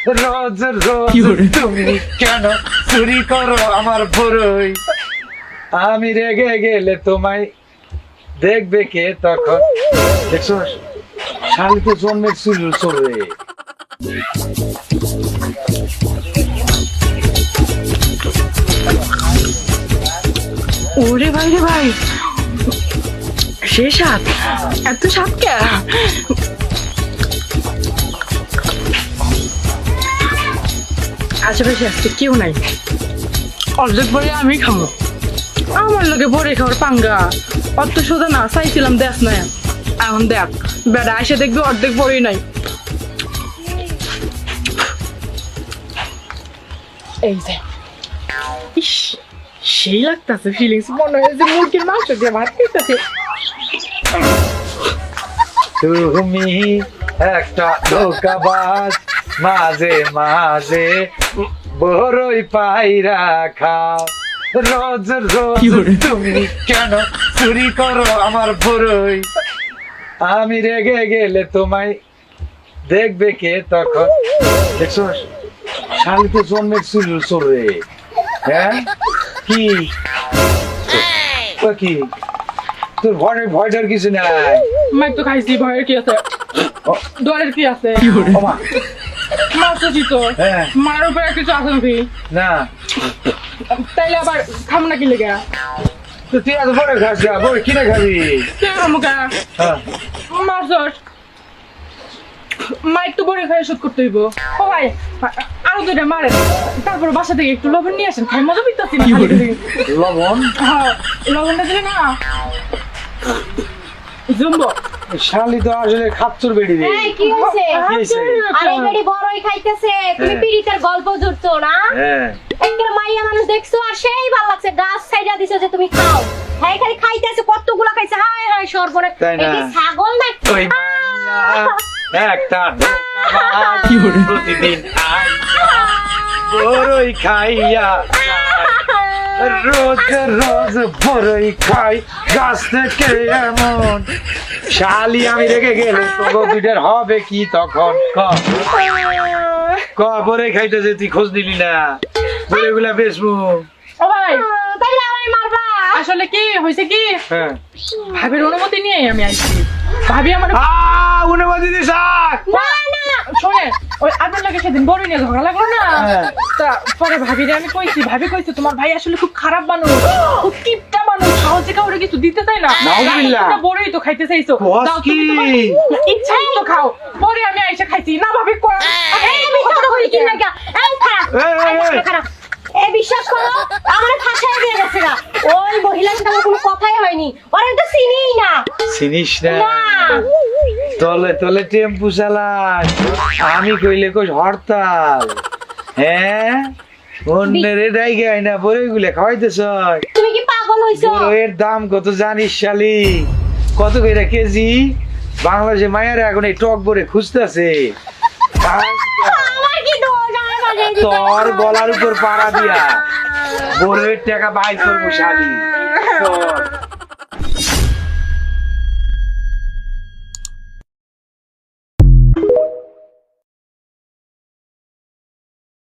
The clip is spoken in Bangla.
রোজ রোজ তুমি কেন চুরি করো আমার বড়ই? আমি রেগে গেলে তোমায় দেখবে কে তখন? দেখছো শালি তো জন্মের চুরি চোরে। ওরে ভাই রে ভাই, সে সাপ, এত সাপ কে? আশেপাশে আজকে কেউ নাই, অর্ধেক পরে আমি খাবো। আমার লোকে পরে খাওয়ার পাঙ্গা অত সোজা না, চাইছিলাম দেখ না, এখন দেখ বেড়া এসে দেখবি অর্ধেক পরেই নাই। এই যে ইস, সেই লাগতেছে ফিলিংস, মনে হয় যে মুরগির মাংস দিয়ে ভাত খেতেছে। তুমি একটা ধোকাবাজ, মাঝে মাঝে বড়ই পায়রা খাও। রোজ রোজ তুমি কেন চুরি করো আমার বড়ই? আমি রেগে গেলে তোমায় দেখবে কে তখন? দেখছো শালি তো জন্মের চুরি চোরে। হ্যাঁ কি ও কি তোর ভয়টার কিছু নাই? মাইক তো খাইছি, ভয়ের কি আছে, ডরের কি আছে? ওমা, মারছি তো, হ্যাঁ। মার উপরে কিছু আছে নাকি? না তাইলে আবার খাবো না কি লেগে? তো তুই এত বড় খাস না, বড় কিনে খাবি? কে আমাকে হ্যাঁ। মারছস? মাইক তো বড় খাই শোধ করতে হইব। ও ভাই আরো দুইটা মারেন, তারপর বাসা থেকে একটু লবণ নিয়ে আসেন, খাই মজা পেতেছি না। লবণ? হ্যাঁ, লবণটা দিলে না জুম্বো। শালি তো আসলে খাচ্চর বেড়ি রে। এই কি হইছে? কি হইছে? আরে বেড়ি বড়ই খাইতেছে, তুমি পিরিতের গল্প জুড়ছো না? হ্যাঁ একটা মাইয়া মানুষ দেখছো আর সেই ভালো লাগছে, গাছ ছাইড়া দিছো যে তুমি খাও। হ্যাঁ খালি খাইতেছে, কতগুলা খাইছে, হায় হায় সর্বনে। তাই না? এই কি ছাগল না? ওই মাইয়া একটা ধোঁকাবাজ, প্রতিদিন বড়ই খাইয়া রোজ রোজ বড়ই খাই গাছ থেকে এমন। শালি আমি রেগে গেলে তোর দুইটার হবে কি তখন? ক বড়ই খাইতেছে, তুই খোঁজ নিলি না? বড়ইগুলা বেচবো। ও ভাই তাইলে আমায় মারবা? আসলে কি হয়েছে কি, হ্যাঁ ভাবির অনুমতি নিয়ে আমি আইছি। ভাবি আমার অনুমতি দিস? না না, শোনে, ওই আপনার লাগে সেদিন বড় নিয়ে ঝগড়া লাগলো না, হ্যাঁ। তা পরে ভাবিরে আমি কইছি, ভাবি কইছে তোমার ভাই আসলে খুব খারাপ মানুষ, খুব কিপটা মানুষ, সহজে কাউরে কিছু দিতে চায় না। নাউজুবিল্লাহ। তোমরা বড়ই তো খাইতে চাইছো, কস দাও তুমি তোমার কি? ইচ্ছা মতো খাও। পরে আমি আইসা খাইছি না, ভাবি কই এই আমি কথা কই কি না? এই খারাপ, এই, এই। খারাপ। এই বিশ্বাস করো, আমার ফাঁসায় দিয়ে গেছে না। ওই মহিলার সাথে আমার কোনো কথাই হয়নি, ওরে তো চিনিই না। চিনিস না? না। তলে তলে টেম্পু চালাস, আমি কইলে কই হরতাল। হ্যাঁ অন্যের এটাই গাই না, বড়ইগুলো খাওয়াইতেছ। তুমি কি পাগল হইছো? বড়ইয়ের দাম কত জানিস শালি? কত কইরা কেজি? বাংলাদেশে মায়ের এখন এই টক বড়ে খুঁজতেছে। আমার কি দোষ? আমার বাজারে দিতে তোর গলার উপর পাড়া দিয়া বড়ইয়ের টাকা বাই করবো শালি তোর।